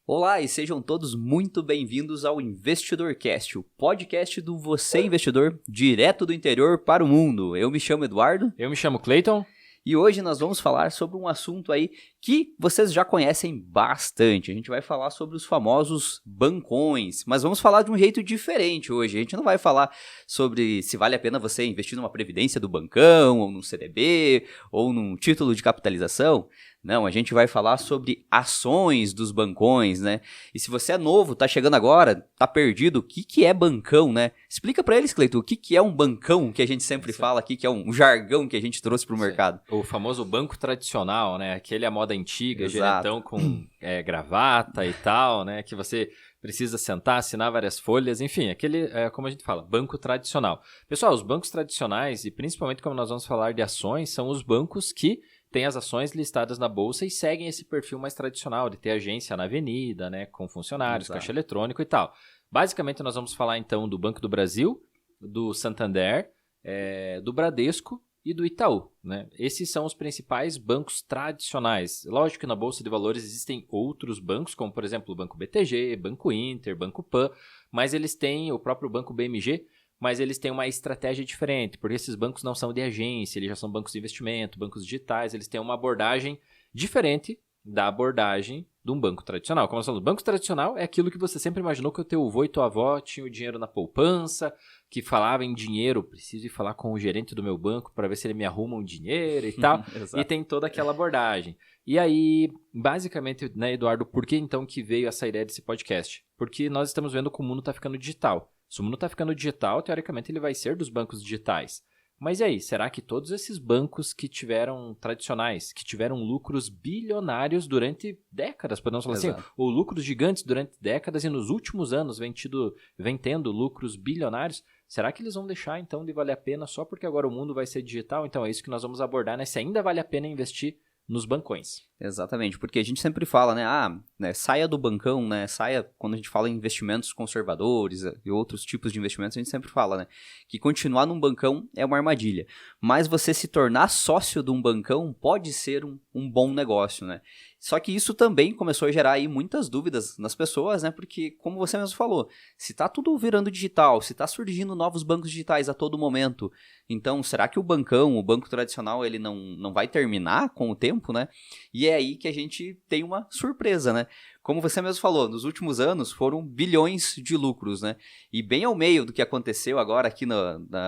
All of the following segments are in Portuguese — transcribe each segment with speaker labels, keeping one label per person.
Speaker 1: Olá e sejam todos muito bem-vindos ao InvestidorCast, o podcast do Você Investidor, direto do interior para o mundo. Eu me chamo Eduardo.
Speaker 2: Eu me chamo Clayton.
Speaker 1: E hoje nós vamos falar sobre um assunto aí que vocês já conhecem bastante. A gente vai falar sobre os famosos bancões, mas vamos falar de um jeito diferente hoje. A gente não vai falar sobre se vale a pena você investir numa previdência do bancão, ou num CDB, ou num título de capitalização. Não, a gente vai falar sobre ações dos bancões, né? E se você é novo, tá chegando agora, tá perdido, o que é bancão, né? Explica pra eles, Cleiton, o que é um bancão, que a gente sempre fala aqui, que é um jargão que a gente trouxe pro mercado.
Speaker 2: O famoso banco tradicional, né? Aquele à moda antiga,
Speaker 1: Exato.
Speaker 2: gerentão com gravata e tal, né? Que você precisa sentar, assinar várias folhas, enfim, aquele, como a gente fala, banco tradicional. Pessoal, os bancos tradicionais, e principalmente como nós vamos falar de ações, são os bancos que tem as ações listadas na bolsa e seguem esse perfil mais tradicional de ter agência na avenida, né, com funcionários,
Speaker 1: Exato.
Speaker 2: caixa eletrônico e tal. Basicamente, nós vamos falar então do Banco do Brasil, do Santander, do Bradesco e do Itaú, né? Esses são os principais bancos tradicionais. Lógico que na Bolsa de Valores existem outros bancos, como por exemplo o Banco BTG, Banco Inter, Banco Pan, mas eles têm o próprio Banco BMG, mas eles têm uma estratégia diferente, porque esses bancos não são de agência, eles já são bancos de investimento, bancos digitais, eles têm uma abordagem diferente da abordagem de um banco tradicional. Como nós falamos, o banco tradicional é aquilo que você sempre imaginou que o teu avô e tua avó tinham o dinheiro na poupança, que falava em dinheiro, preciso ir falar com o gerente do meu banco para ver se ele me arruma um dinheiro e tal, e tem toda aquela abordagem. E aí, basicamente, né, Eduardo, por que então que veio essa ideia desse podcast? Porque nós estamos vendo que o mundo está ficando digital. Se o mundo está ficando digital, teoricamente ele vai ser dos bancos digitais. Mas e aí, será que todos esses bancos que tiveram tradicionais, que tiveram lucros bilionários durante décadas, podemos falar assim, ou lucros gigantes durante décadas e nos últimos anos vem tendo lucros bilionários, será que eles vão deixar então de valer a pena só porque agora o mundo vai ser digital? Então é isso que nós vamos abordar, né? Se ainda vale a pena investir nos bancões.
Speaker 1: Exatamente, porque a gente sempre fala, né, saia do bancão, né, saia, quando a gente fala em investimentos conservadores e outros tipos de investimentos, a gente sempre fala, né, que continuar num bancão é uma armadilha, mas você se tornar sócio de um bancão pode ser um bom negócio, né. Só que isso também começou a gerar aí muitas dúvidas nas pessoas, né, porque, como você mesmo falou, se tá tudo virando digital, se tá surgindo novos bancos digitais a todo momento, então será que o bancão, o banco tradicional, ele não vai terminar com o tempo, né? E é aí que a gente tem uma surpresa, né? Como você mesmo falou, nos últimos anos foram bilhões de lucros, né? E bem ao meio do que aconteceu agora aqui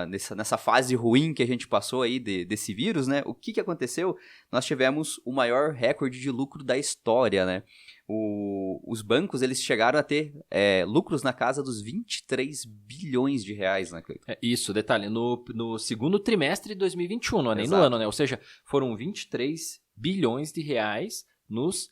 Speaker 1: nessa fase ruim que a gente passou aí desse vírus, né? O que aconteceu? Nós tivemos o maior recorde de lucro da história, né? Os bancos, eles chegaram a ter lucros na casa dos 23 bilhões de reais, né, Cleiton?
Speaker 2: Isso, detalhe, no segundo trimestre de 2021, não é nem no ano, né? Ou seja, foram 23 bilhões de reais nos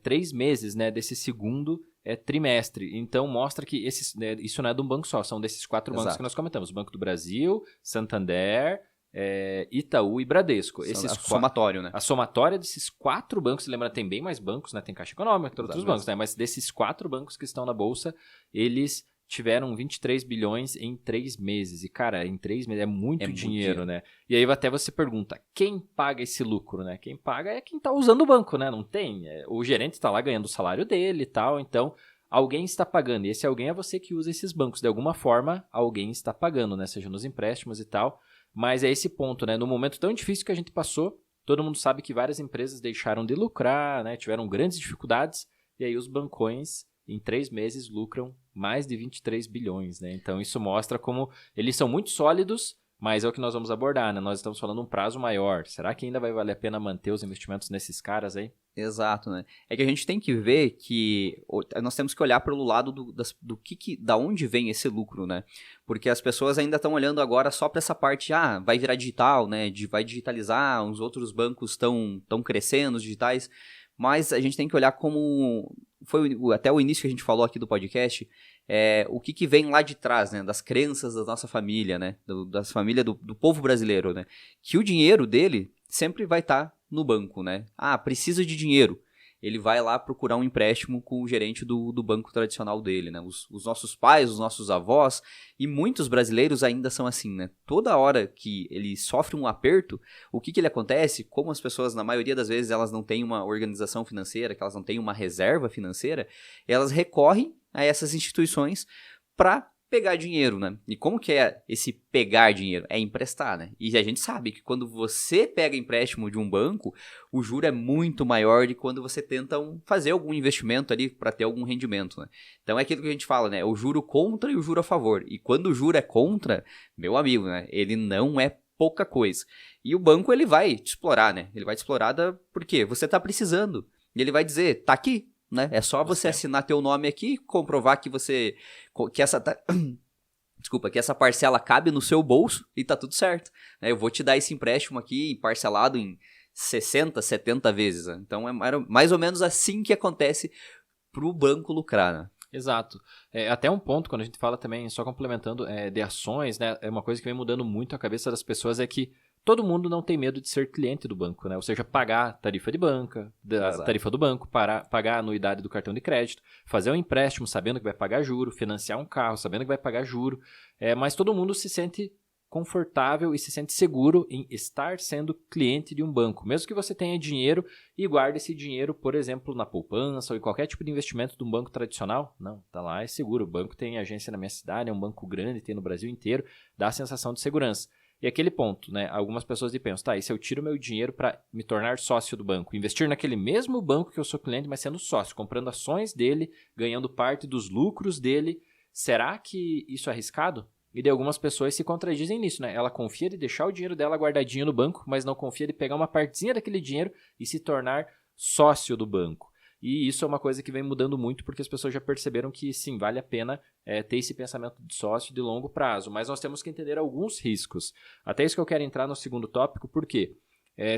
Speaker 2: 3 meses, né, desse segundo trimestre. Então, mostra que isso não é de um banco só, são desses 4 bancos que nós comentamos. Banco do Brasil, Santander, Itaú e Bradesco.
Speaker 1: Somatório, né?
Speaker 2: A somatória desses 4 bancos, lembra, tem bem mais bancos, né? Tem Caixa Econômica, tem outros bancos, né? Mas desses 4 bancos que estão na Bolsa, eles tiveram 23 bilhões em 3 meses. E, cara, em 3 meses é muito dinheiro, né? E aí até você pergunta, quem paga esse lucro, né? Quem paga é quem está usando o banco, né? Não tem. O gerente está lá ganhando o salário dele e tal, então alguém está pagando. E esse alguém é você que usa esses bancos. De alguma forma, alguém está pagando, né? Seja nos empréstimos e tal. Mas é esse ponto, né? No momento tão difícil que a gente passou, todo mundo sabe que várias empresas deixaram de lucrar, né? Tiveram grandes dificuldades. E aí os bancões, em 3 meses, lucram mais de 23 bilhões, né? Então isso mostra como eles são muito sólidos, mas é o que nós vamos abordar, né? Nós estamos falando um prazo maior. Será que ainda vai valer a pena manter os investimentos nesses caras aí?
Speaker 1: Exato, né? É que a gente tem que ver que nós temos que olhar pelo lado da onde vem esse lucro, né? Porque as pessoas ainda estão olhando agora só para essa parte, vai virar digital, né? Vai digitalizar, os outros bancos estão crescendo, os digitais, mas a gente tem que olhar como foi até o início que a gente falou aqui do podcast, o que vem lá de trás, né? Das crenças da nossa família, né? Das famílias do povo brasileiro, né? Que o dinheiro dele sempre vai estar no banco, né? Preciso de dinheiro. ele vai lá procurar um empréstimo com o gerente do banco tradicional dele, né? Os nossos pais, os nossos avós, e muitos brasileiros ainda são assim, né? Toda hora que ele sofre um aperto, o que ele acontece? Como as pessoas, na maioria das vezes, elas não têm uma organização financeira, que elas não têm uma reserva financeira, elas recorrem a essas instituições para pegar dinheiro, né? E como que é esse pegar dinheiro? É emprestar, né? E a gente sabe que quando você pega empréstimo de um banco, o juro é muito maior de quando você tenta fazer algum investimento ali para ter algum rendimento, né? Então é aquilo que a gente fala, né? O juro contra e o juro a favor. E quando o juro é contra, meu amigo, né? Ele não é pouca coisa. E o banco, ele vai te explorar, né? Ele vai te explorar porque você tá precisando. E ele vai dizer, tá aqui, né? É só você assinar teu nome aqui, comprovar que que essa parcela cabe no seu bolso e tá tudo certo, né? Eu vou te dar esse empréstimo aqui parcelado em 60, 70 vezes, né? Então é mais ou menos assim que acontece pro banco lucrar, né?
Speaker 2: Exato. Até um ponto, quando a gente fala também, só complementando, de ações, né? É uma coisa que vem mudando muito a cabeça das pessoas, é que todo mundo não tem medo de ser cliente do banco, né? Ou seja, pagar a tarifa de banca, tarifa do banco, pagar a anuidade do cartão de crédito, fazer um empréstimo sabendo que vai pagar juro, financiar um carro sabendo que vai pagar juro, mas todo mundo se sente confortável e se sente seguro em estar sendo cliente de um banco. Mesmo que você tenha dinheiro e guarde esse dinheiro, por exemplo, na poupança ou em qualquer tipo de investimento de um banco tradicional, não, tá lá, é seguro. O banco tem agência na minha cidade, é um banco grande, tem no Brasil inteiro, dá a sensação de segurança. E aquele ponto, né? Algumas pessoas pensam, tá, e se eu tiro meu dinheiro para me tornar sócio do banco, investir naquele mesmo banco que eu sou cliente, mas sendo sócio, comprando ações dele, ganhando parte dos lucros dele, será que isso é arriscado? E daí algumas pessoas se contradizem nisso, né? Ela confia de deixar o dinheiro dela guardadinho no banco, mas não confia de pegar uma partezinha daquele dinheiro e se tornar sócio do banco. E isso é uma coisa que vem mudando muito, porque as pessoas já perceberam que sim, vale a pena ter esse pensamento de sócio de longo prazo. Mas nós temos que entender alguns riscos. Até isso que eu quero entrar no segundo tópico, por quê?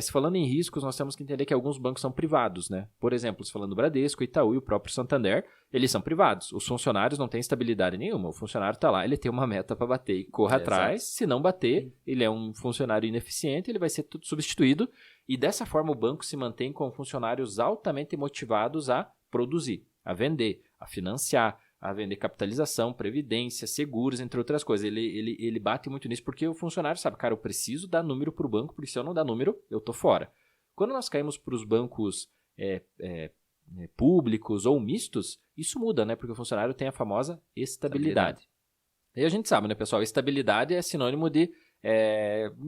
Speaker 2: Se falando em riscos, nós temos que entender que alguns bancos são privados, né? Por exemplo, se falando do Bradesco, Itaú e o próprio Santander, eles são privados. Os funcionários não têm estabilidade nenhuma. O funcionário está lá, ele tem uma meta para bater e corre atrás. Se não bater, ele é um funcionário ineficiente, ele vai ser tudo substituído. E dessa forma o banco se mantém com funcionários altamente motivados a produzir, a vender, a financiar, a vender capitalização, previdência, seguros, entre outras coisas. Ele bate muito nisso porque o funcionário sabe, cara, eu preciso dar número para o banco, porque se eu não dar número, eu tô fora. Quando nós caímos para os bancos públicos ou mistos, isso muda, né? Porque o funcionário tem a famosa estabilidade. E a gente sabe, né, pessoal? Estabilidade é sinônimo de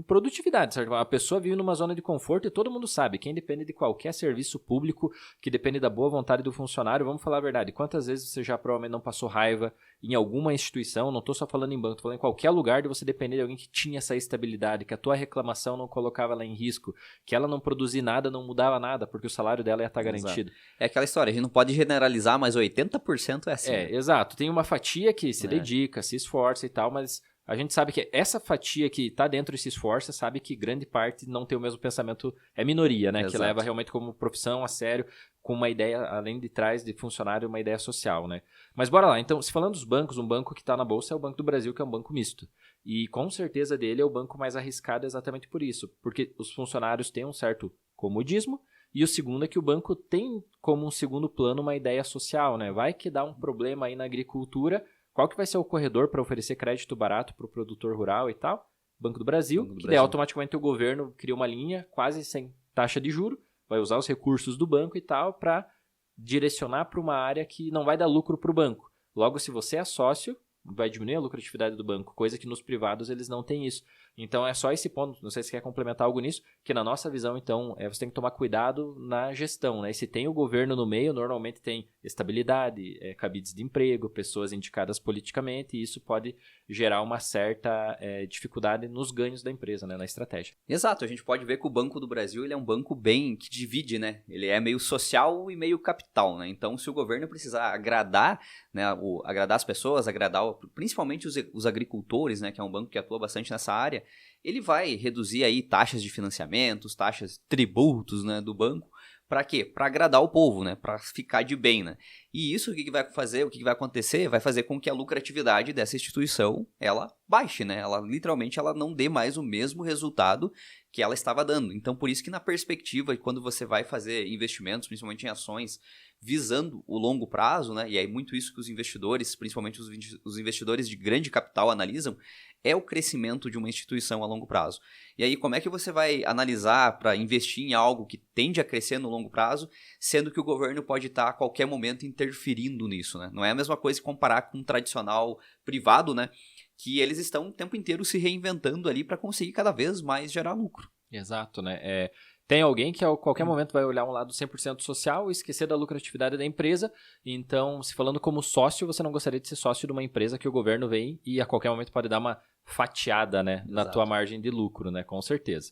Speaker 2: produtividade, certo? A pessoa vive numa zona de conforto e todo mundo sabe, quem depende de qualquer serviço público, que depende da boa vontade do funcionário, vamos falar a verdade, quantas vezes você já provavelmente não passou raiva em alguma instituição, não estou só falando em banco, estou falando em qualquer lugar de você depender de alguém que tinha essa estabilidade, que a tua reclamação não colocava ela em risco, que ela não produzia nada, não mudava nada, porque o salário dela ia estar garantido.
Speaker 1: É aquela história, a gente não pode generalizar, mas 80% é assim.
Speaker 2: Exato, tem uma fatia que se dedica, se esforça e tal, mas a gente sabe que essa fatia que está dentro e se esforça, sabe que grande parte não tem o mesmo pensamento, é minoria, né? Exato. Que leva realmente como profissão a sério, com uma ideia, além de trás de funcionário, uma ideia social, né? Mas bora lá, então, se falando dos bancos, um banco que está na Bolsa é o Banco do Brasil, que é um banco misto. E com certeza dele é o banco mais arriscado exatamente por isso, porque os funcionários têm um certo comodismo, e o segundo é que o banco tem como um segundo plano uma ideia social, né? Vai que dá um problema aí na agricultura. Qual que vai ser o corredor para oferecer crédito barato para o produtor rural e tal? Banco do Brasil, que daí automaticamente o governo cria uma linha quase sem taxa de juro, vai usar os recursos do banco e tal para direcionar para uma área que não vai dar lucro para o banco. Logo, se você é sócio, vai diminuir a lucratividade do banco, coisa que nos privados eles não têm isso. Então é só esse ponto, não sei se quer complementar algo nisso, que na nossa visão, então, você tem que tomar cuidado na gestão, né? E se tem o governo no meio, normalmente tem estabilidade, cabides de emprego, pessoas indicadas politicamente, e isso pode gerar uma certa dificuldade nos ganhos da empresa, né? Na estratégia.
Speaker 1: Exato, a gente pode ver que o Banco do Brasil ele é um banco bem que divide, né? Ele é meio social e meio capital, né? Então, se o governo precisar agradar, né, agradar as pessoas, agradar principalmente os agricultores, né? Que é um banco que atua bastante nessa área, ele vai reduzir aí taxas de financiamentos, taxas, tributos, né, do banco. Para quê? Para agradar o povo, né? Para ficar de bem, né? E isso o que vai fazer, o que vai acontecer, vai fazer com que a lucratividade dessa instituição, ela baixe, né? Ela literalmente ela não dê mais o mesmo resultado que ela estava dando. Então, por isso que na perspectiva, quando você vai fazer investimentos, principalmente em ações, visando o longo prazo, né? E é muito isso que os investidores, principalmente os investidores de grande capital analisam, é o crescimento de uma instituição a longo prazo. E aí, como é que você vai analisar para investir em algo que tende a crescer no longo prazo, sendo que o governo pode estar a qualquer momento interferindo nisso, né? Não é a mesma coisa que comparar com um tradicional privado, né? Que eles estão o tempo inteiro se reinventando ali para conseguir cada vez mais gerar lucro.
Speaker 2: Exato, né? Tem alguém que a qualquer momento vai olhar um lado 100% social e esquecer da lucratividade da empresa. Então, se falando como sócio, você não gostaria de ser sócio de uma empresa que o governo vem e a qualquer momento pode dar uma fatiada, né, na tua margem de lucro, né, com certeza.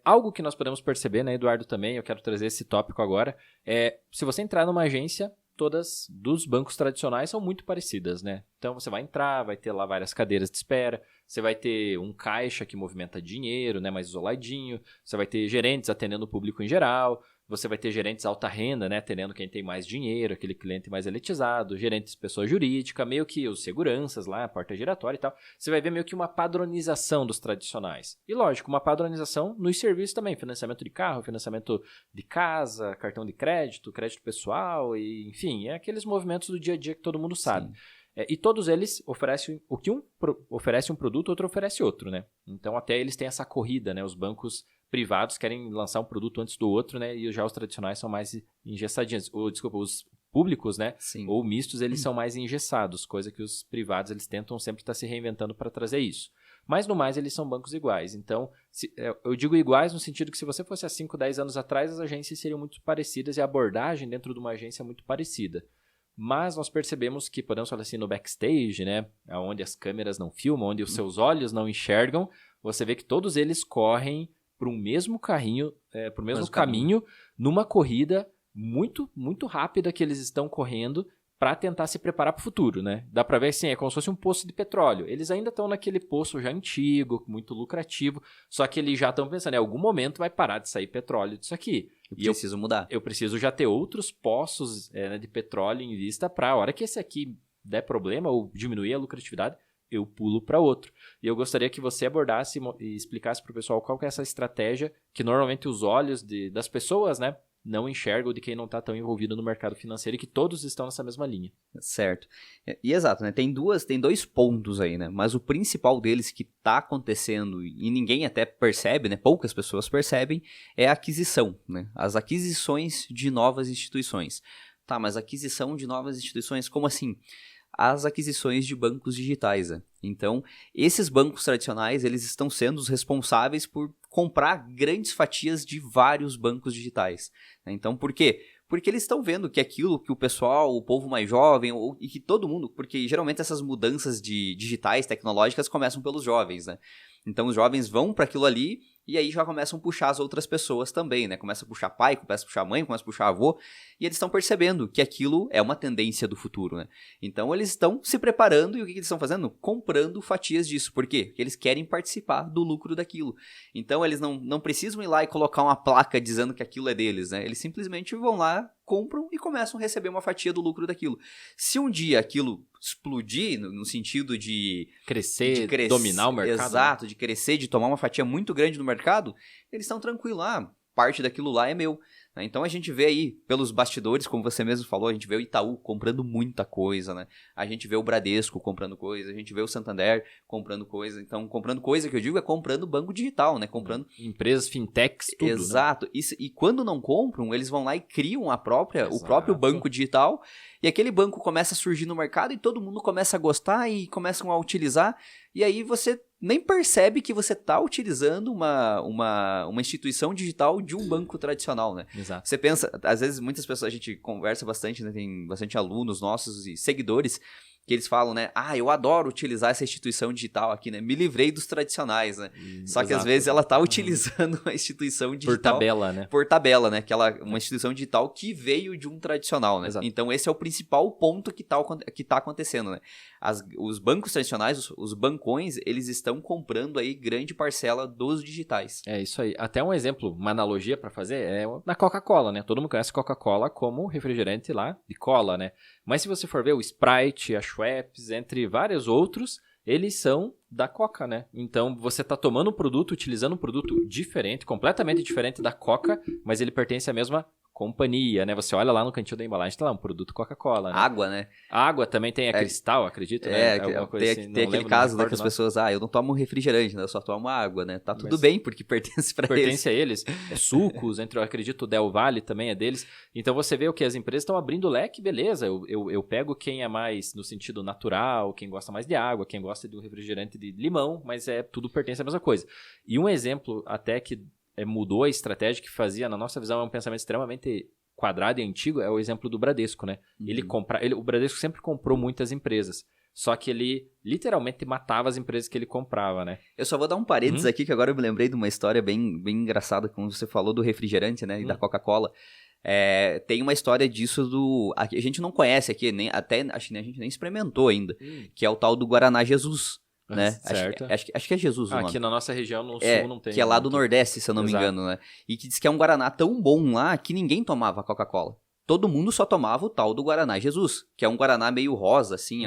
Speaker 2: Algo que nós podemos perceber, né, Eduardo, também, eu quero trazer esse tópico agora, se você entrar numa agência, todas dos bancos tradicionais são muito parecidas, né? Então você vai entrar, vai ter lá várias cadeiras de espera, você vai ter um caixa que movimenta dinheiro, né, mais isoladinho, você vai ter gerentes atendendo o público em geral, você vai ter gerentes alta renda, né, atendendo quem tem mais dinheiro, aquele cliente mais elitizado, gerentes pessoa jurídica, meio que os seguranças lá, a porta giratória e tal. Você vai ver meio que uma padronização dos tradicionais. E lógico, uma padronização nos serviços também, financiamento de carro, financiamento de casa, cartão de crédito, crédito pessoal, e enfim, aqueles movimentos do dia a dia que todo mundo sabe. E todos eles oferecem, o que um oferece um produto, outro oferece outro, né? Então até eles têm essa corrida, né? Os bancos privados querem lançar um produto antes do outro, né? E já os tradicionais são mais engessadinhos. Os públicos, né?
Speaker 1: Sim.
Speaker 2: Ou mistos, eles são mais engessados, coisa que os privados eles tentam sempre estar se reinventando para trazer isso. Mas no mais, eles são bancos iguais. Então, eu digo iguais no sentido que se você fosse há 5, 10 anos atrás, as agências seriam muito parecidas e a abordagem dentro de uma agência é muito parecida. Mas nós percebemos que, podemos falar assim, no backstage, né? Onde as câmeras não filmam, onde os seus olhos não enxergam, você vê que todos eles correm para o mesmo carrinho, para o mesmo caminho, numa corrida muito, muito rápida que eles estão correndo para tentar se preparar para o futuro, né? Dá para ver assim, é como se fosse um poço de petróleo. Eles ainda estão naquele poço já antigo, muito lucrativo, só que eles já estão pensando, em algum momento vai parar de sair petróleo disso aqui.
Speaker 1: Eu preciso mudar.
Speaker 2: Eu preciso já ter outros poços de petróleo em vista para a hora que esse aqui der problema ou diminuir a lucratividade, eu pulo para outro. E eu gostaria que você abordasse e explicasse para o pessoal qual que é essa estratégia que normalmente os olhos das pessoas, né, não enxergam de quem não está tão envolvido no mercado financeiro e que todos estão nessa mesma linha.
Speaker 1: Certo. E exato, né? Tem dois pontos aí, né? Mas o principal deles que está acontecendo e ninguém até percebe, né? Poucas pessoas percebem, é a aquisição, né? As aquisições de novas instituições. Tá, mas aquisição de novas instituições, como assim? As aquisições de bancos digitais, né? Então, esses bancos tradicionais, eles estão sendo os responsáveis por comprar grandes fatias de vários bancos digitais. Né? Então, por quê? Porque eles estão vendo que aquilo que o pessoal, o povo mais jovem, e que todo mundo, porque geralmente essas mudanças digitais, tecnológicas, começam pelos jovens, né? Então, os jovens vão para aquilo ali e aí já começam a puxar as outras pessoas também, né? Começa a puxar pai, começa a puxar mãe, começa a puxar avô, e eles estão percebendo que aquilo é uma tendência do futuro, né? Então, eles estão se preparando e o que eles estão fazendo? Comprando fatias disso. Por quê? Porque eles querem participar do lucro daquilo. Então, eles não precisam ir lá e colocar uma placa dizendo que aquilo é deles, né? Eles simplesmente vão lá, compram e começam a receber uma fatia do lucro daquilo. Se um dia aquilo explodir, no sentido de
Speaker 2: crescer, dominar o mercado.
Speaker 1: Exato, de crescer, de tomar uma fatia muito grande do mercado, eles estão tranquilos lá, parte daquilo lá é meu. Né? Então a gente vê aí, pelos bastidores, como você mesmo falou, a gente vê o Itaú comprando muita coisa, né? A gente vê o Bradesco comprando coisa, a gente vê o Santander comprando coisa. Então, comprando coisa que eu digo é comprando banco digital, né? Comprando
Speaker 2: empresas, fintechs, tudo.
Speaker 1: Exato. Né? E quando não compram, eles vão lá e criam o próprio banco digital. E aquele banco começa a surgir no mercado e todo mundo começa a gostar e começam a utilizar. E aí você nem percebe que você está utilizando uma instituição digital de um banco tradicional, né?
Speaker 2: Exato.
Speaker 1: Você pensa, às vezes muitas pessoas, a gente conversa bastante, né? Tem bastante alunos nossos e seguidores que eles falam, né? Eu adoro utilizar essa instituição digital aqui, né? Me livrei dos tradicionais, né? Só que às vezes ela tá utilizando a instituição digital...
Speaker 2: Por tabela, né?
Speaker 1: Por tabela, né? Uma instituição digital que veio de um tradicional, né?
Speaker 2: Exato.
Speaker 1: Então esse é o principal ponto que tá acontecendo, né? Os bancos tradicionais, os bancões, eles estão comprando aí grande parcela dos digitais.
Speaker 2: É isso aí. Até um exemplo, uma analogia para fazer é na Coca-Cola, né? Todo mundo conhece Coca-Cola como refrigerante lá de cola, né? Mas se você for ver o Sprite, a Schweppes, entre vários outros, eles são da Coca, né? Então você está tomando um produto, utilizando um produto diferente, completamente diferente da Coca, mas ele pertence à mesma companhia, né? Você olha lá no cantinho da embalagem, tá lá um produto Coca-Cola, né?
Speaker 1: Água, né?
Speaker 2: Água também tem a Cristal, acredito, né?
Speaker 1: Tem aquele caso, né, que as pessoas, eu não tomo refrigerante, né? Eu só tomo água, né? Tá tudo bem, porque pertence pra eles.
Speaker 2: Pertence a eles. É sucos, eu acredito, o Del Valle também é deles. Então você vê o que as empresas estão abrindo leque, beleza. Eu pego quem é mais no sentido natural, quem gosta mais de água, quem gosta de um refrigerante de limão, mas tudo pertence à mesma coisa. E um exemplo até que mudou a estratégia que fazia, na nossa visão, é um pensamento extremamente quadrado e antigo, é o exemplo do Bradesco, né? O Bradesco sempre comprou muitas empresas, só que ele literalmente matava as empresas que ele comprava, né?
Speaker 1: Eu só vou dar um parênteses aqui, que agora eu me lembrei de uma história bem engraçada, como você falou do refrigerante, né? E da Coca-Cola. Tem uma história disso a gente não conhece aqui, acho que a gente nem experimentou ainda, que é o tal do Guaraná Jesus. Né?
Speaker 2: Certo.
Speaker 1: Acho que é Jesus o nome.
Speaker 2: Aqui na nossa região, no sul, não tem.
Speaker 1: Que é lá do Nordeste, se eu não me engano, né? E que diz que é um Guaraná tão bom lá que ninguém tomava Coca-Cola. Todo mundo só tomava o tal do Guaraná Jesus, que é um Guaraná meio rosa, assim,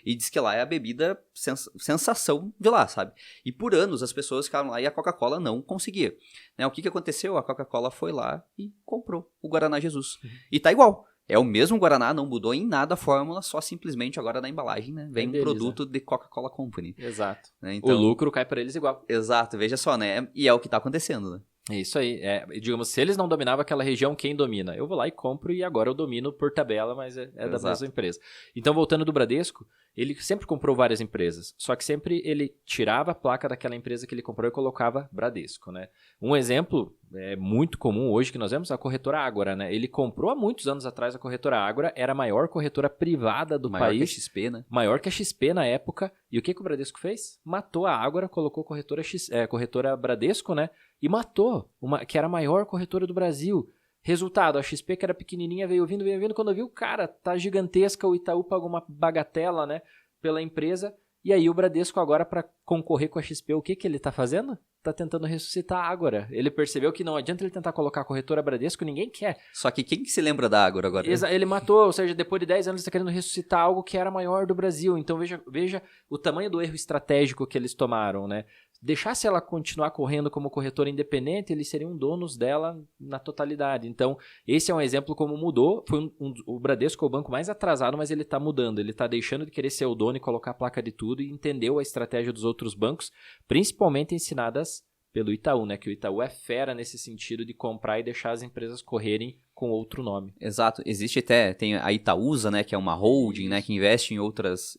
Speaker 1: e diz que lá é a bebida sensação de lá, sabe? E por anos as pessoas ficaram lá e a Coca-Cola não conseguia. Né? O que aconteceu? A Coca-Cola foi lá e comprou o Guaraná Jesus. E tá igual. É o mesmo Guaraná, não mudou em nada a fórmula, só simplesmente agora na embalagem, né? Vem um produto de Coca-Cola Company.
Speaker 2: Exato.
Speaker 1: Né? Então,
Speaker 2: o lucro cai para eles igual.
Speaker 1: Exato, veja só, né? E é o que tá acontecendo, né?
Speaker 2: É isso aí. Digamos, se eles não dominavam aquela região, quem domina? Eu vou lá e compro e agora eu domino por tabela, mas é da mesma empresa. Então, voltando do Bradesco, ele sempre comprou várias empresas, só que sempre ele tirava a placa daquela empresa que ele comprou e colocava Bradesco, né? Um exemplo muito comum hoje que nós vemos é a corretora Ágora, né? Ele comprou há muitos anos atrás a corretora Ágora, era a maior corretora privada do país.
Speaker 1: Maior que a XP, né?
Speaker 2: Maior que a XP na época. E o que o Bradesco fez? Matou a Ágora, colocou corretora Bradesco, né? E matou, que era a maior corretora do Brasil. Resultado, a XP, que era pequenininha, veio vindo. Quando viu, cara, tá gigantesca, o Itaú pagou uma bagatela, né, pela empresa. E aí o Bradesco agora, para concorrer com a XP, o que ele tá fazendo? Tá tentando ressuscitar a Ágora. Ele percebeu que não adianta ele tentar colocar a corretora Bradesco, ninguém quer.
Speaker 1: Só que quem que se lembra da Ágora agora?
Speaker 2: Ele matou, ou seja, depois de 10 anos ele está querendo ressuscitar algo que era maior do Brasil. Então veja o tamanho do erro estratégico que eles tomaram, né? Deixasse ela continuar correndo como corretora independente, eles seriam donos dela na totalidade. Então, esse é um exemplo como mudou. Foi o Bradesco é o banco mais atrasado, mas ele está mudando. Ele está deixando de querer ser o dono e colocar a placa de tudo e entendeu a estratégia dos outros bancos, principalmente ensinadas pelo Itaú, né? Que o Itaú é fera nesse sentido de comprar e deixar as empresas correrem com outro nome.
Speaker 1: Exato. Existe tem a Itaúsa, né? Que é uma holding, né? Que investe em outras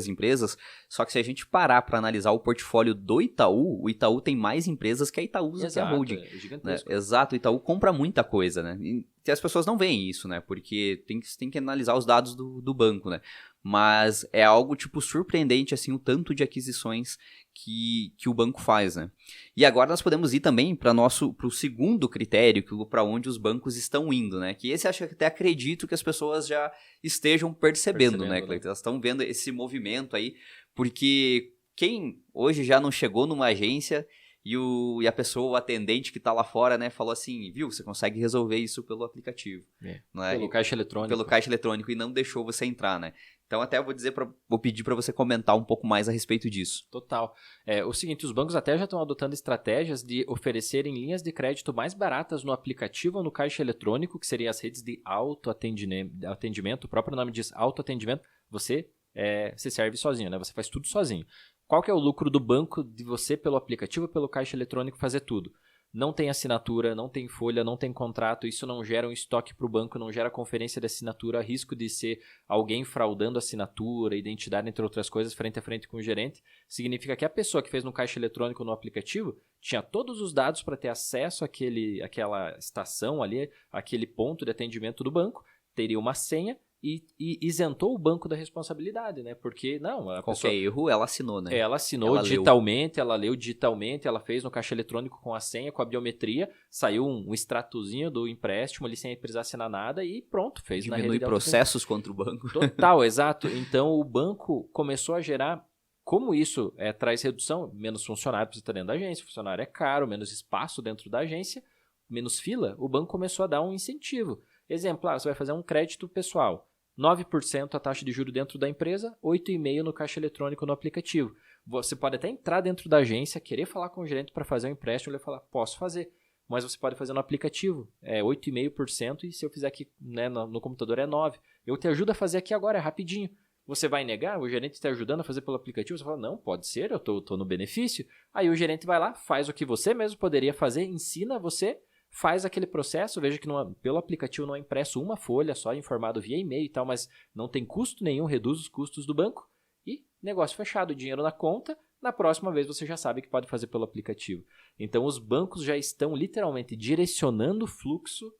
Speaker 1: empresas. Só que se a gente parar para analisar o portfólio do Itaú, o Itaú tem mais empresas que a Itaúsa, que é a holding.
Speaker 2: É gigantesco.
Speaker 1: Né? Exato. O Itaú compra muita coisa, né? E as pessoas não veem isso, né? Porque tem que analisar os dados do banco, né? Mas é algo, tipo, surpreendente, assim, o tanto de aquisições que o banco faz, né? E agora nós podemos ir também para o segundo critério, para onde os bancos estão indo, né? Que esse acho que até acredito que as pessoas já estejam percebendo, né, Cleiton? Elas estão vendo esse movimento aí, porque quem hoje já não chegou numa agência e a pessoa, o atendente que está lá fora, né, falou assim, viu, você consegue resolver isso pelo aplicativo. Né?
Speaker 2: Pelo caixa eletrônico.
Speaker 1: Pelo caixa eletrônico e não deixou você entrar, né? Então até vou pedir para você comentar um pouco mais a respeito disso.
Speaker 2: Total. O seguinte, os bancos até já estão adotando estratégias de oferecerem linhas de crédito mais baratas no aplicativo ou no caixa eletrônico, que seriam as redes de autoatendimento. O próprio nome diz autoatendimento. Você se serve sozinho, né? Você faz tudo sozinho. Qual que é o lucro do banco de você, pelo aplicativo ou pelo caixa eletrônico, fazer tudo? Não tem assinatura, não tem folha, não tem contrato, isso não gera um estoque para o banco, não gera conferência de assinatura, risco de ser alguém fraudando assinatura, identidade, entre outras coisas, frente a frente com o gerente. Significa que a pessoa que fez no caixa eletrônico no aplicativo tinha todos os dados para ter acesso àquela estação ali, aquele ponto de atendimento do banco, teria uma senha e isentou o banco da responsabilidade, né? Porque, não, a
Speaker 1: Qualquer
Speaker 2: pessoa,
Speaker 1: erro, ela assinou, né?
Speaker 2: ela assinou
Speaker 1: Ela
Speaker 2: digitalmente, ela leu digitalmente, ela fez no caixa eletrônico com a senha, com a biometria, saiu um extratozinho do empréstimo ali sem precisar assinar nada e pronto, fez na rede
Speaker 1: Diminui
Speaker 2: de alta
Speaker 1: processos contra o banco.
Speaker 2: Total, exato. Então o banco começou a gerar, como isso traz redução, menos funcionário para você estar dentro da agência, funcionário é caro, menos espaço dentro da agência, menos fila, o banco começou a dar um incentivo. Exemplo, você vai fazer um crédito pessoal, 9% a taxa de juros dentro da empresa, 8,5% no caixa eletrônico no aplicativo. Você pode até entrar dentro da agência, querer falar com o gerente para fazer um empréstimo, ele vai falar, posso fazer. Mas você pode fazer no aplicativo, 8,5% e se eu fizer aqui, né, no computador é 9%. Eu te ajudo a fazer aqui agora, é rapidinho. Você vai negar? O gerente está ajudando a fazer pelo aplicativo? Você fala, não, pode ser, eu tô no benefício. Aí o gerente vai lá, faz o que você mesmo poderia fazer, ensina você, faz aquele processo. Veja que pelo aplicativo não é impresso uma folha, só informado via e-mail e tal, mas não tem custo nenhum, reduz os custos do banco. E negócio fechado, dinheiro na conta. Na próxima vez você já sabe que pode fazer pelo aplicativo. Então os bancos já estão literalmente direcionando o fluxo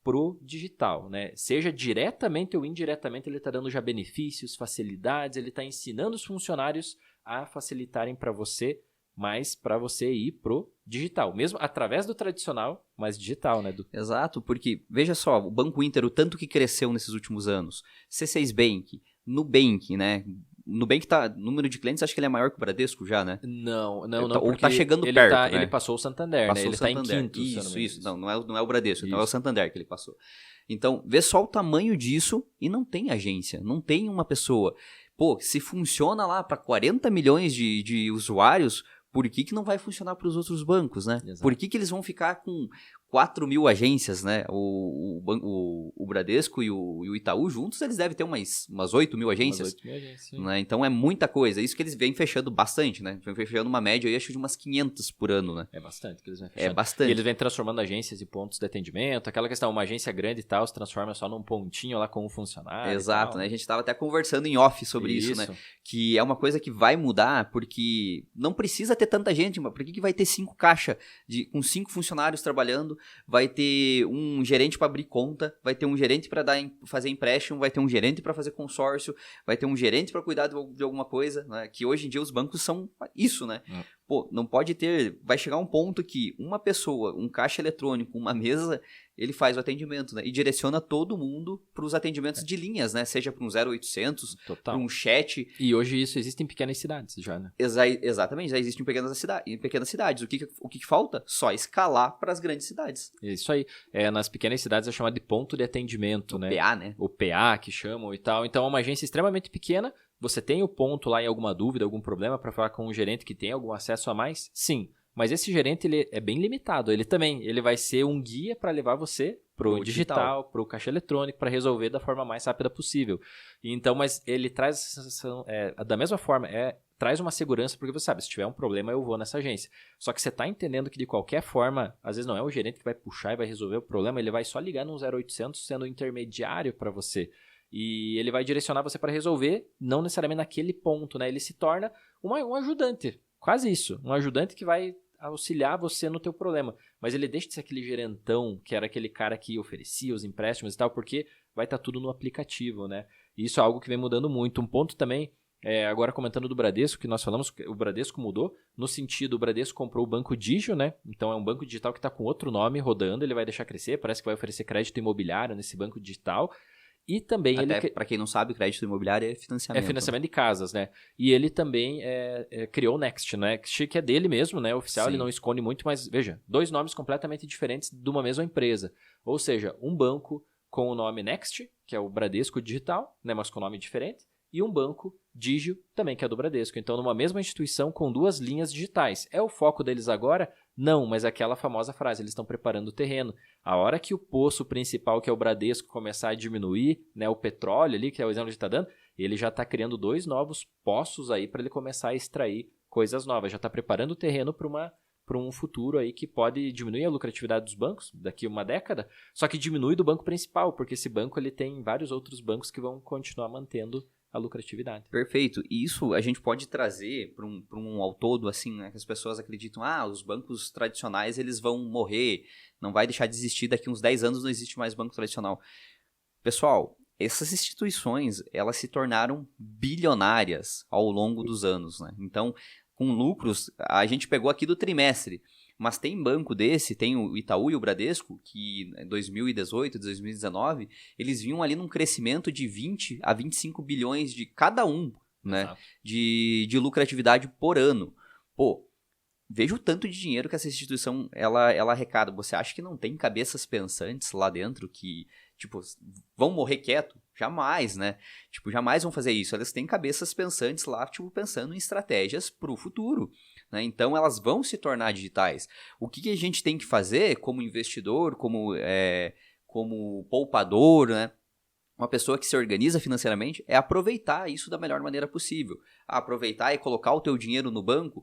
Speaker 2: pro digital, né? Seja diretamente ou indiretamente, ele está dando já benefícios, facilidades, ele está ensinando os funcionários a facilitarem para você, mas para você ir pro digital, mesmo através do tradicional, mas digital, né?
Speaker 1: Exato, porque veja só, o Banco Inter, o tanto que cresceu nesses últimos anos, C6 Bank, Nubank, né? Nubank número de clientes, acho que ele é maior que o Bradesco já, né?
Speaker 2: Não,
Speaker 1: Ou tá chegando
Speaker 2: ele
Speaker 1: perto, né?
Speaker 2: Ele passou o Santander,
Speaker 1: Passou
Speaker 2: né? Ele
Speaker 1: o Santander.
Speaker 2: Tá em quinto.
Speaker 1: Isso. Não é o Bradesco, então é o
Speaker 2: Isso.
Speaker 1: Santander que ele passou. Então, vê só o tamanho disso e não tem agência, não tem uma pessoa. Pô, se funciona lá para 40 milhões de usuários, por que não vai funcionar para os outros bancos, né?
Speaker 2: Exato.
Speaker 1: Por que eles vão ficar com 4 mil agências, né? O Bradesco e o Itaú juntos, eles devem ter umas 8 mil agências. Né? Então é muita coisa. Isso que eles vêm fechando bastante, né? Vêm fechando uma média, eu acho, de umas 500 por ano, né?
Speaker 2: É bastante que eles vêm fechando.
Speaker 1: É bastante.
Speaker 2: E eles vêm transformando agências em pontos de atendimento. Aquela questão, uma agência grande e tal, se transforma só num pontinho lá com um funcionário.
Speaker 1: Exato, né? A gente estava até conversando em off sobre isso, né? Que é uma coisa que vai mudar, porque não precisa ter tanta gente, mas por que vai ter 5 caixas com 5 funcionários trabalhando? Vai ter um gerente para abrir conta, vai ter um gerente para fazer empréstimo, vai ter um gerente para fazer consórcio, vai ter um gerente para cuidar de alguma coisa, né? Que hoje em dia os bancos são isso, né? Pô, não pode ter... Vai chegar um ponto que uma pessoa, um caixa eletrônico, uma mesa, ele faz o atendimento, né? E direciona todo mundo para os atendimentos de linhas, né? Seja para um 0800, para um chat.
Speaker 2: E hoje isso existe em pequenas cidades já, né?
Speaker 1: Exatamente, já existe em pequenas cidades. O que falta? Só escalar para as grandes cidades.
Speaker 2: Isso aí. Nas pequenas cidades é chamado de ponto de atendimento, né?
Speaker 1: O PA, né?
Speaker 2: O PA que chamam e tal. Então é uma agência extremamente pequena. Você tem o ponto lá em alguma dúvida, algum problema para falar com um gerente que tem algum acesso a mais? Sim. Mas esse gerente ele é bem limitado. Ele vai ser um guia para levar você pro digital, pro caixa eletrônico, para resolver da forma mais rápida possível. Então, mas ele traz essa sensação, da mesma forma, traz uma segurança, porque você sabe, se tiver um problema eu vou nessa agência. Só que você está entendendo que de qualquer forma, às vezes não é o gerente que vai puxar e vai resolver o problema, ele vai só ligar no 0800 sendo um intermediário para você. E ele vai direcionar você para resolver, não necessariamente naquele ponto, né? Ele se torna um ajudante, quase isso. Um ajudante que vai auxiliar você no teu problema. Mas ele deixa de ser aquele gerentão, que era aquele cara que oferecia os empréstimos e tal, porque vai estar tudo no aplicativo, né? E isso é algo que vem mudando muito. Um ponto também, agora comentando do Bradesco, que nós falamos, o Bradesco mudou, no sentido, o Bradesco comprou o Banco Digio, né? Então é um banco digital que está com outro nome rodando, ele vai deixar crescer, parece que vai oferecer crédito imobiliário nesse banco digital. E também
Speaker 1: até para quem não sabe, crédito imobiliário é financiamento.
Speaker 2: É financiamento de casas, né? E ele também criou o Next, né? Que é dele mesmo, né? Oficial, Sim. Ele não esconde muito, mas veja, 2 nomes completamente diferentes de uma mesma empresa. Ou seja, um banco com o nome Next, que é o Bradesco Digital, né? Mas com nome diferente, e um banco Digio, também que é do Bradesco. Então, numa mesma instituição com 2 linhas digitais. É o foco deles agora? Não, mas é aquela famosa frase, eles estão preparando o terreno. A hora que o poço principal, que é o Bradesco, começar a diminuir, né, o petróleo ali, que é o exemplo que está dando, ele já está criando 2 novos poços aí para ele começar a extrair coisas novas. Já está preparando o terreno para um futuro aí que pode diminuir a lucratividade dos bancos daqui a uma década, só que diminui do banco principal, porque esse banco ele tem vários outros bancos que vão continuar mantendo a lucratividade.
Speaker 1: Perfeito. E isso a gente pode trazer para um ao todo, assim, né, que as pessoas acreditam, os bancos tradicionais eles vão morrer, não vai deixar de existir, daqui uns 10 anos não existe mais banco tradicional. Pessoal, essas instituições, elas se tornaram bilionárias ao longo dos anos, né? Então, com lucros, a gente pegou aqui do trimestre, mas tem banco desse, tem o Itaú e o Bradesco, que em 2018, 2019, eles vinham ali num crescimento de 20 a 25 bilhões de cada um, né? De lucratividade por ano. Pô, veja o tanto de dinheiro que essa instituição ela arrecada. Você acha que não tem cabeças pensantes lá dentro que, tipo, vão morrer quieto? Jamais, né? Tipo, jamais vão fazer isso. Elas têm cabeças pensantes lá, tipo, pensando em estratégias para o futuro, né? Então, elas vão se tornar digitais. O que a gente tem que fazer como investidor, como poupador, né? Uma pessoa que se organiza financeiramente é aproveitar isso da melhor maneira possível. Aproveitar e colocar o teu dinheiro no banco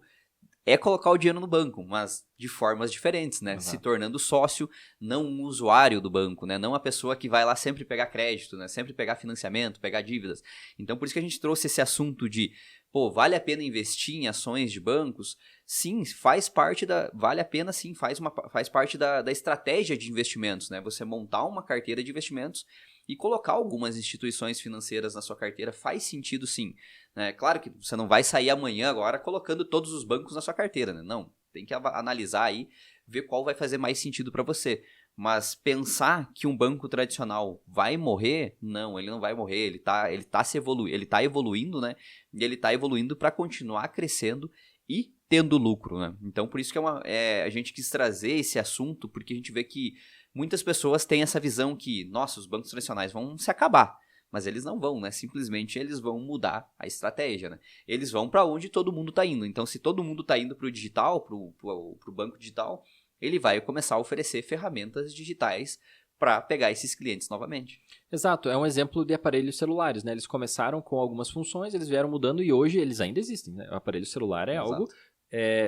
Speaker 1: é colocar o dinheiro no banco, mas de formas diferentes, né? Se tornando sócio, não um usuário do banco, né? Não a pessoa que vai lá sempre pegar crédito, né? Sempre pegar financiamento, pegar dívidas. Então, por isso que a gente trouxe esse assunto de, pô, vale a pena investir em ações de bancos? Sim, faz parte da... Vale a pena, sim, faz parte da estratégia de investimentos, né? Você montar uma carteira de investimentos e colocar algumas instituições financeiras na sua carteira faz sentido, sim. Né? Claro que você não vai sair amanhã agora colocando todos os bancos na sua carteira, né? Não, tem que analisar aí, ver qual vai fazer mais sentido para você. Mas pensar que um banco tradicional vai morrer, não, ele não vai morrer, ele tá evoluindo, né? E ele tá evoluindo para continuar crescendo e tendo lucro, né? Então, por isso que a gente quis trazer esse assunto, porque a gente vê que muitas pessoas têm essa visão que, nossa, os bancos tradicionais vão se acabar. Mas eles não vão, né? Simplesmente eles vão mudar a estratégia, né? Eles vão para onde todo mundo está indo. Então, se todo mundo está indo para o digital, para o banco digital, ele vai começar a oferecer ferramentas digitais para pegar esses clientes novamente.
Speaker 2: Exato, é um exemplo de aparelhos celulares, né? Eles começaram com algumas funções, eles vieram mudando e hoje eles ainda existem, né? O aparelho celular é algo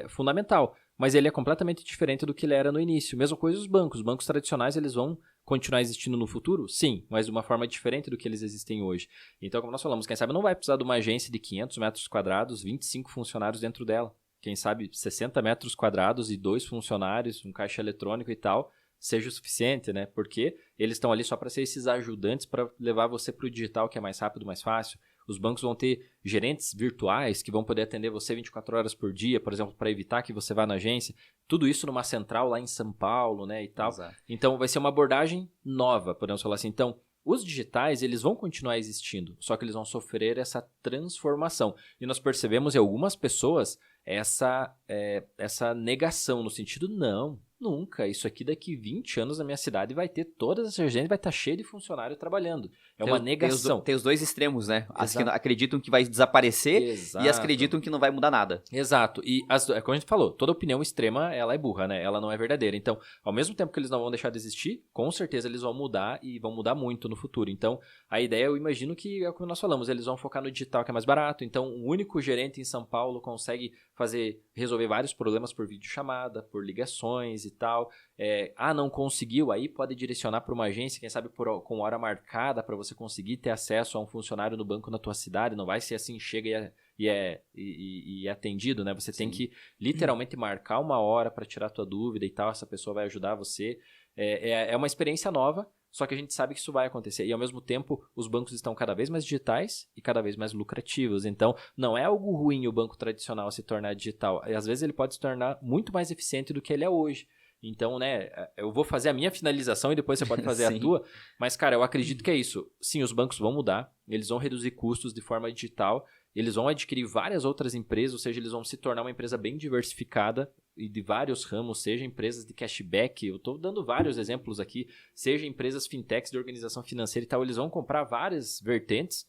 Speaker 2: fundamental, mas ele é completamente diferente do que ele era no início. Mesma coisa os bancos. Os bancos tradicionais, eles vão continuar existindo no futuro? Sim, mas de uma forma diferente do que eles existem hoje. Então, como nós falamos, quem sabe não vai precisar de uma agência de 500 metros quadrados, 25 funcionários dentro dela. Quem sabe 60 metros quadrados e 2 funcionários, um caixa eletrônico e tal, seja o suficiente, né? Porque eles estão ali só para ser esses ajudantes para levar você para o digital, que é mais rápido, mais fácil. Os bancos vão ter gerentes virtuais que vão poder atender você 24 horas por dia, por exemplo, para evitar que você vá na agência. Tudo isso numa central lá em São Paulo, né, e tal.
Speaker 1: Exato.
Speaker 2: Então, vai ser uma abordagem nova, podemos falar assim. Então, os digitais, eles vão continuar existindo, só que eles vão sofrer essa transformação. E nós percebemos em algumas pessoas essa negação, no sentido, não, nunca. Isso aqui daqui 20 anos na minha cidade vai ter todas essas gente, vai estar cheio de funcionário trabalhando. É uma negação.
Speaker 1: Tem os dois extremos, né? As que acreditam que vai desaparecer e as que acreditam que não vai mudar nada.
Speaker 2: Exato. E, como a gente falou, toda opinião extrema, ela é burra, né? Ela não é verdadeira. Então, ao mesmo tempo que eles não vão deixar de existir, com certeza eles vão mudar e vão mudar muito no futuro. Então, a ideia, eu imagino que é como nós falamos, eles vão focar no digital, que é mais barato. Então, um único gerente em São Paulo consegue resolver vários problemas por videochamada, por ligações e tal. Não conseguiu, aí pode direcionar para uma agência, quem sabe com hora marcada para você conseguir ter acesso a um funcionário no banco na tua cidade. Não vai ser assim, chega e é atendido, né? Você tem que literalmente marcar uma hora para tirar a tua dúvida e tal, essa pessoa vai ajudar você. É uma experiência nova, só que a gente sabe que isso vai acontecer. E ao mesmo tempo, os bancos estão cada vez mais digitais e cada vez mais lucrativos. Então, não é algo ruim o banco tradicional se tornar digital. Às vezes ele pode se tornar muito mais eficiente do que ele é hoje. Então, né, eu vou fazer a minha finalização e depois você pode fazer a tua. Mas, cara, eu acredito que é isso. Sim, os bancos vão mudar, eles vão reduzir custos de forma digital, eles vão adquirir várias outras empresas, ou seja, eles vão se tornar uma empresa bem diversificada e de vários ramos, seja empresas de cashback, eu estou dando vários exemplos aqui, seja empresas fintechs de organização financeira e tal, eles vão comprar várias vertentes,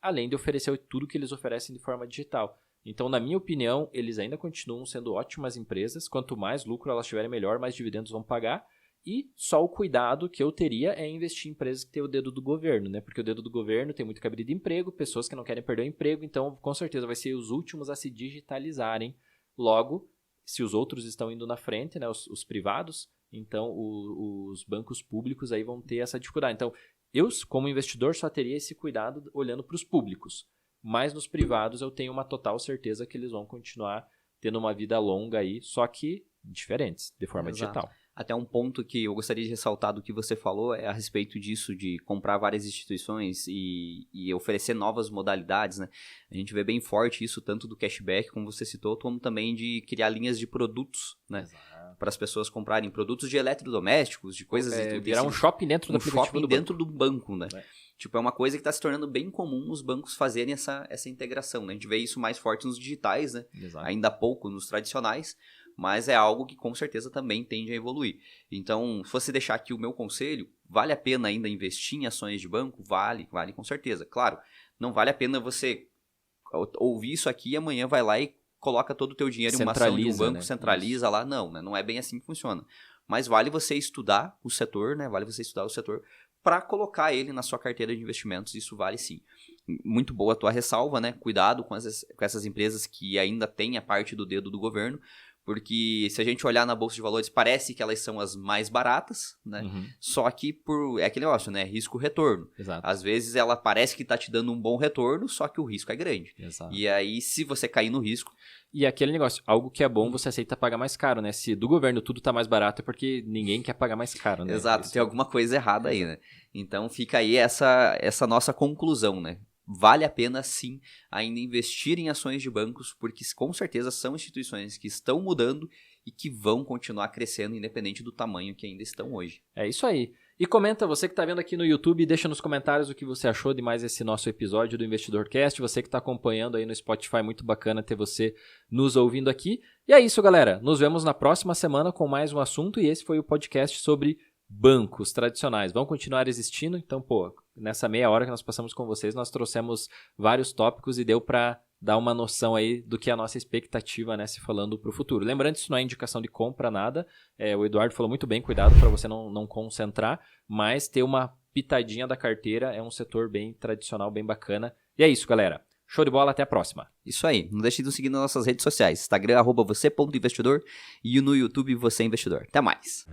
Speaker 2: além de oferecer tudo que eles oferecem de forma digital. Então, na minha opinião, eles ainda continuam sendo ótimas empresas. Quanto mais lucro elas tiverem, melhor, mais dividendos vão pagar. E só o cuidado que eu teria é investir em empresas que têm o dedo do governo, né? Porque o dedo do governo tem muito cabide de emprego, pessoas que não querem perder o emprego, então com certeza vai ser os últimos a se digitalizarem. Logo, se os outros estão indo na frente, né, os privados, então os bancos públicos aí vão ter essa dificuldade. Então, eu, como investidor, só teria esse cuidado olhando para os públicos. Mas nos privados eu tenho uma total certeza que eles vão continuar tendo uma vida longa aí, só que diferentes, de forma digital.
Speaker 1: Até um ponto que eu gostaria de ressaltar do que você falou é a respeito disso, de comprar várias instituições e oferecer novas modalidades, né? A gente vê bem forte isso, tanto do cashback, como você citou, como também de criar linhas de produtos, né? Para as pessoas comprarem produtos de eletrodomésticos, de coisas...
Speaker 2: Virar um shopping dentro do aplicativo
Speaker 1: shopping
Speaker 2: do
Speaker 1: dentro do banco, né? Tipo, é uma coisa que está se tornando bem comum os bancos fazerem essa integração, né? A gente vê isso mais forte nos digitais, né?
Speaker 2: Exato.
Speaker 1: Ainda pouco nos tradicionais, mas é algo que com certeza também tende a evoluir. Então, se você deixar aqui o meu conselho, vale a pena ainda investir em ações de banco? Vale com certeza. Claro, não vale a pena você ouvir isso aqui e amanhã vai lá e coloca todo o teu dinheiro em uma ação de um banco,
Speaker 2: né?
Speaker 1: centraliza lá. Não, né? Não é bem assim que funciona. Mas vale você estudar o setor, né? Vale você estudar o setor para colocar ele na sua carteira de investimentos. Isso vale sim. Muito boa a tua ressalva, né? Cuidado com essas empresas que ainda têm a parte do dedo do governo, porque se a gente olhar na Bolsa de Valores, parece que elas são as mais baratas, né? Só que é aquele negócio, né? Risco-retorno.
Speaker 2: Exato.
Speaker 1: Às vezes ela parece que está te dando um bom retorno, só que o risco é grande.
Speaker 2: Exato.
Speaker 1: E aí, se você cair no risco...
Speaker 2: E aquele negócio, algo que é bom, você aceita pagar mais caro, né? Se do governo tudo tá mais barato, é porque ninguém quer pagar mais caro, né?
Speaker 1: Exato, tem alguma coisa errada aí, né? Então fica aí essa nossa conclusão, né? Vale a pena, sim, ainda investir em ações de bancos, porque com certeza são instituições que estão mudando e que vão continuar crescendo, independente do tamanho que ainda estão hoje.
Speaker 2: É isso aí. E comenta, você que está vendo aqui no YouTube, deixa nos comentários o que você achou de mais esse nosso episódio do InvestidorCast. Você que está acompanhando aí no Spotify, muito bacana ter você nos ouvindo aqui. E é isso, galera. Nos vemos na próxima semana com mais um assunto e esse foi o podcast sobre bancos tradicionais. Vão continuar existindo, então, nessa meia hora que nós passamos com vocês, nós trouxemos vários tópicos e deu para dar uma noção aí do que é a nossa expectativa, né, se falando para o futuro. Lembrando, isso não é indicação de compra, nada. O Eduardo falou muito bem, cuidado para você não concentrar, mas ter uma pitadinha da carteira é um setor bem tradicional, bem bacana. E é isso, galera. Show de bola, até a próxima.
Speaker 1: Isso aí. Não deixe de nos seguir nas nossas redes sociais. Instagram, @você.investidor e no YouTube, Você Investidor. Até mais.